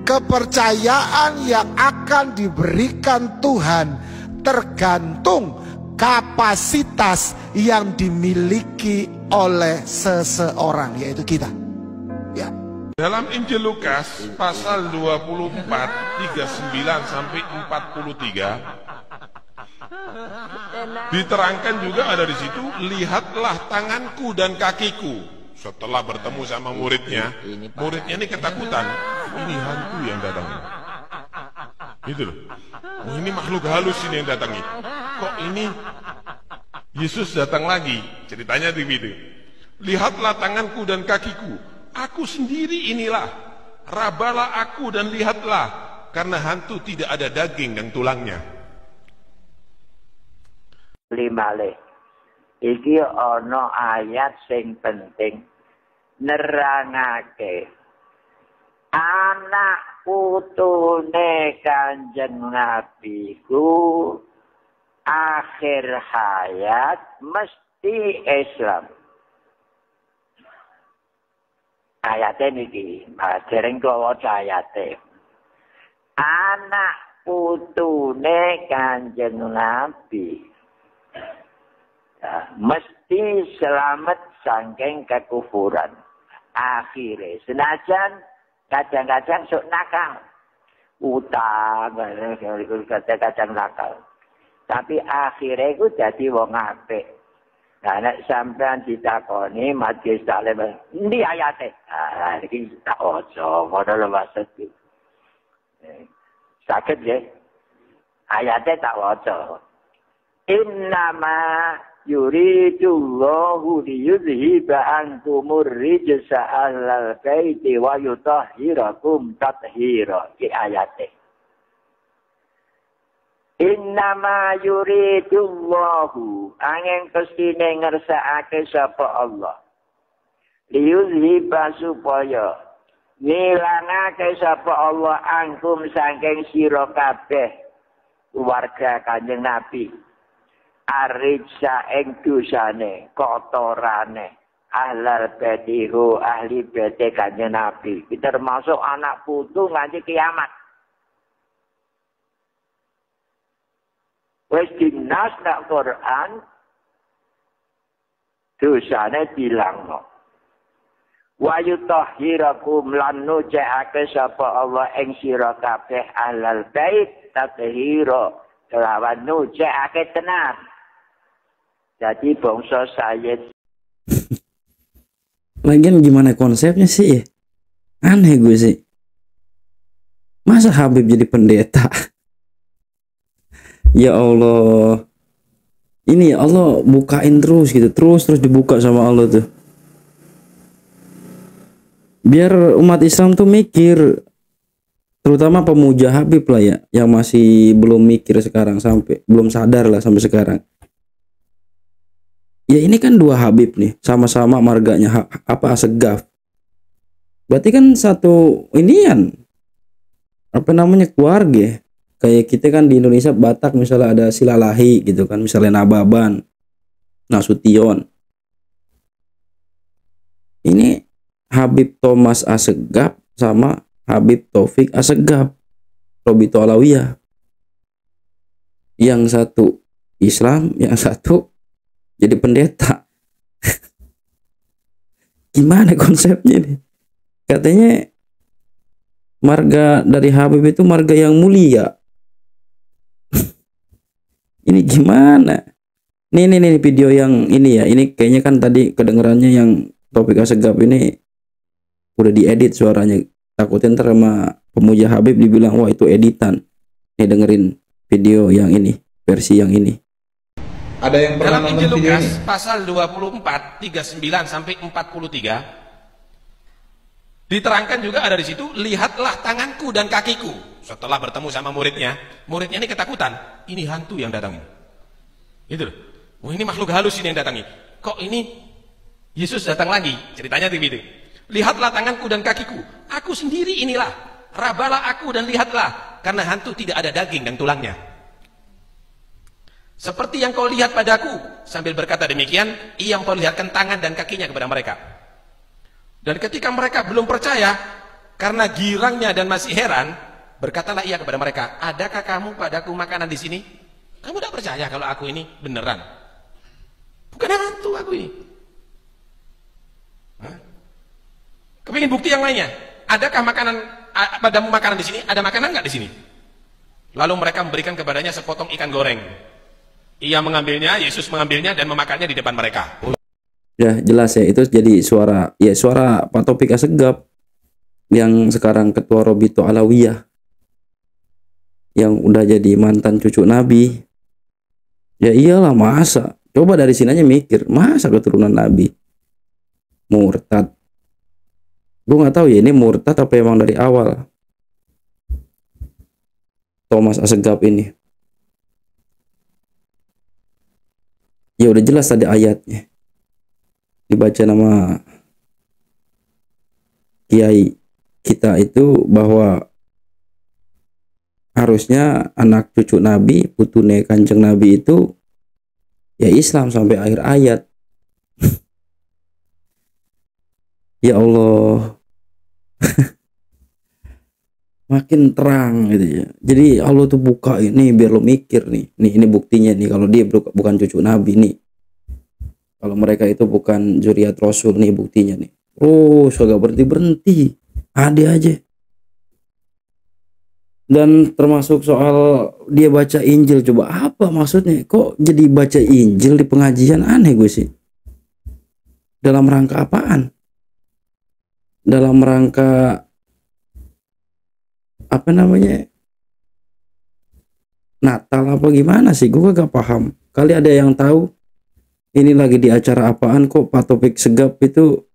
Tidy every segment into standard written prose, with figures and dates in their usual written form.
kepercayaan yang akan diberikan Tuhan tergantung kapasitas yang dimiliki oleh seseorang, yaitu kita. Ya. Dalam Injil Lukas pasal 24 39 sampai 43 diterangkan juga ada di situ, lihatlah tanganku dan kakiku. Setelah bertemu sama muridnya ini ketakutan, ini hantu yang datang. Gitu loh. Oh, ini makhluk halus ini yang datangi. Kok ini Yesus datang lagi? Ceritanya begitu. Lihatlah tanganku dan kakiku. Aku sendiri inilah. Rabalah aku dan lihatlah, karena hantu tidak ada daging dan tulangnya. 5. Iki ana ayat sing penting nerangake anak putune Kanjeng Nabi ku akhir hayat mesti Islam. Ayate niki, dereng kula waca ayate. Anak putune Kanjeng Nabi mesti selamat saking kekufuran. Akhirnya senajan kadang-kadang sok nakal, utang, kadang-kadang nakal, tapi akhirnya itu jadi wong apik. Nah, nek sampean ditakoni Matius Salim, ndi ayate? Iki tak ojo, ngono lho maksudku. Saged nggih. Ayate tak waca. Innama yuridullahu liyudhiba ankumur rijsa ahlal baiti wa yutahhirakum tathira. Iki ayate. Innama yuridullahu, angin kestine ngersakake sapa Allah, liyudhiba supaya ngilangake sapa Allah angkum saking sira kabeh warga Kanjeng Nabi, arija ing dosane, kotorane, ahlal badihu, ahli bete Kanjeng Nabi. Kita termasuk anak putu nganti kiamat. Wis dinas nak Quran, dosane dilangno. Wa yutahhirakum lan nucake sapa Allah ing sira kabeh ahlal bait tathira, kelawan nucake tenan. Jadi bangsa Sayyid. Lagian gimana konsepnya sih? Aneh gue sih. Masa Habib jadi pendeta? Ya Allah. Ini ya Allah bukain terus gitu. Terus dibuka sama Allah tuh. Biar umat Islam tuh mikir. Terutama pemuja Habib lah ya. Yang masih belum mikir sekarang. Belum sadar lah sampai sekarang. Ya ini kan dua Habib nih, sama-sama marganya Asegaf. Berarti kan satu inian, apa namanya, keluarga. Kayak kita kan di Indonesia Batak misalnya ada Silalahi gitu kan, misalnya Nababan, Nasution. Ini Habib Thomas Asegaf sama Habib Taufik Asegaf, Robito Alawiyah. Yang satu Islam, yang satu jadi pendeta. Gimana konsepnya nih? Katanya marga dari Habib itu marga yang mulia. Ini gimana? Nih video yang ini ya. Ini kayaknya kan tadi kedengarannya yang Taufik Asegaf ini udah diedit suaranya. Takutin ntar sama pemuja Habib dibilang wah itu editan. Nih dengerin video yang ini, versi yang ini. Ada yang pernah dalam nonton Injil video Lukas ini? pasal 24 39 sampai 43 diterangkan juga ada di situ, lihatlah tanganku dan kakiku. Setelah bertemu sama muridnya ini ketakutan, ini hantu yang datangi. Gitu loh. Oh, ini makhluk halus ini yang datangi. Kok ini Yesus datang lagi? Ceritanya begitu. Lihatlah tanganku dan kakiku. Aku sendiri inilah. Rabalah aku dan lihatlah, karena hantu tidak ada daging dan tulangnya. Seperti yang kau lihat padaku. Sambil berkata demikian, ia memperlihatkan tangan dan kakinya kepada mereka. Dan ketika mereka belum percaya, Karena girangnya dan masih heran, berkatalah ia kepada mereka, adakah kamu padaku makanan di sini? Kamu tidak percaya kalau aku ini beneran? Bukan hantu aku ini. Hah? Kepingin bukti yang lainnya? Adakah makanan padamu makanan di sini? Ada makanan nggak di sini? Lalu mereka memberikan kepadanya sepotong ikan goreng. Ia mengambilnya, Yesus mengambilnya dan memakannya di depan mereka. Ya jelas ya, itu jadi suara Pak Taufik Assegaf yang sekarang ketua Robito Alawiyah, yang udah jadi mantan cucu Nabi. Ya iyalah, masa coba dari sini aja mikir, masa keturunan Nabi murtad. Gue nggak tahu ya ini murtad apa emang dari awal Thomas Assegaf ini. Ya udah jelas tadi ayatnya dibaca nama kiai kita itu, bahwa harusnya anak cucu Nabi, putune Kanjeng Nabi itu ya Islam sampai akhir ayat. Ya Allah. Makin terang gitu ya. Jadi Allah tuh buka ini biar lo mikir nih. Ini buktinya nih kalau dia bukan cucu Nabi nih. Kalau mereka itu bukan zuriat Rasul nih, buktinya nih. Oh, agak berhenti. Ada aja. Dan termasuk soal dia baca Injil, coba apa maksudnya? Kok jadi baca Injil di pengajian? Aneh gue sih. Dalam rangka apaan? Dalam rangka apa namanya? Natal apa gimana sih? Gue gak paham. Kali ada yang tahu ini lagi di acara apaan kok Pak Taufik Assegaf itu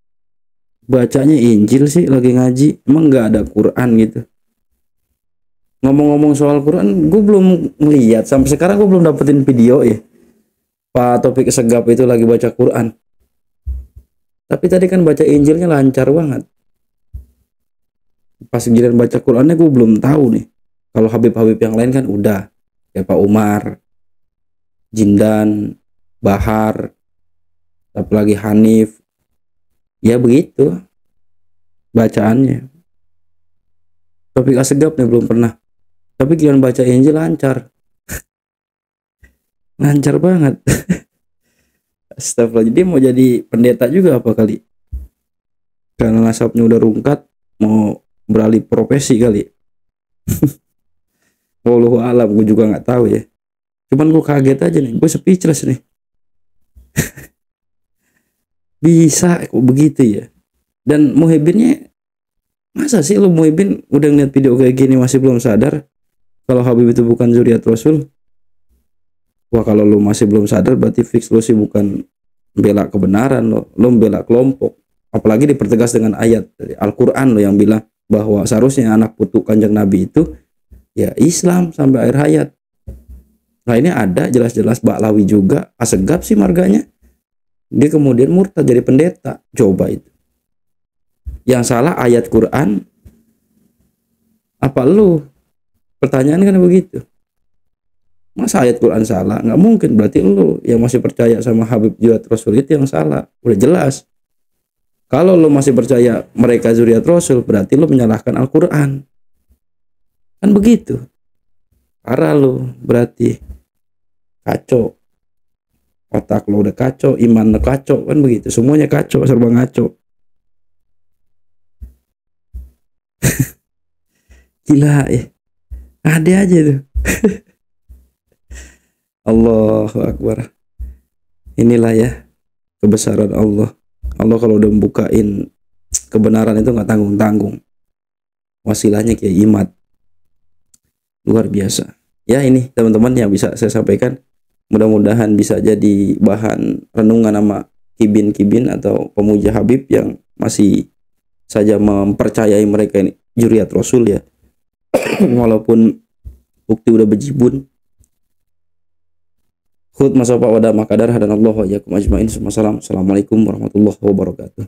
bacanya Injil sih lagi ngaji? Emang nggak ada Quran gitu? Ngomong-ngomong soal Quran, gue belum ngeliat sampai sekarang, gue belum dapetin video ya Pak Taufik Assegaf itu lagi baca Quran. Tapi tadi kan baca Injilnya lancar banget. Pas giliran baca Qurannya gue belum tahu nih. Kalau Habib-Habib yang lain kan udah, kayak Pak Umar, Jindan, Bahar, apalagi Hanif, ya begitu bacaannya. Taufik Assegaf nih belum pernah. Tapi giliran baca Injil lancar. Lancar banget. Astagfirullah, dia mau jadi pendeta juga apa kali? Karena nasabnya udah rungkat, mau beralih profesi kali. Wallahu alam, gue juga nggak tahu ya. Cuman gue kaget aja nih, gue speechless nih. Bisa kok begitu ya. Dan Muhyiddinnya, masa sih lo Muhyiddin udah ngeliat video kayak gini masih belum sadar kalau Habib itu bukan zuriat Rasul? Wah, kalau lo masih belum sadar berarti fix lo sih bukan bela kebenaran, lo bela kelompok. Apalagi dipertegas dengan ayat dari Al-Quran lo yang bilang bahwa seharusnya anak putu Kanjeng Nabi itu ya Islam sampai akhir hayat. Nah ini ada jelas-jelas Baklawi juga, Assegaf sih marganya. Dia kemudian murtad jadi pendeta. Coba itu. Yang salah ayat Quran apa lu? Pertanyaan kan begitu. Masa ayat Quran salah? Nggak mungkin, berarti lu yang masih percaya sama Habib zuriat Rasul itu yang salah. Udah jelas. Kalau lu masih percaya mereka zuriat Rasul, berarti lu menyalahkan Al-Quran. Kan begitu. Parah lu berarti. Kacau. Otak lo udah kacau, iman lo kacau, kan begitu. Semuanya kacau, serba ngaco. Gila ya. Ada aja tuh. Allahu Akbar. Inilah ya kebesaran Allah. Allah kalau udah membukain kebenaran itu nggak tanggung-tanggung. Wasilahnya kayak Imad. Luar biasa. Ya ini teman-teman yang bisa saya sampaikan. Mudah-mudahan bisa jadi bahan renungan sama kibin-kibin atau pemuja Habib yang masih saja mempercayai mereka ini zuriat Rasul ya. Walaupun bukti udah bejibun. Khut masafa wada makadar hadanallahu wa iyyakum ajmain. Assalamualaikum warahmatullahi wabarakatuh.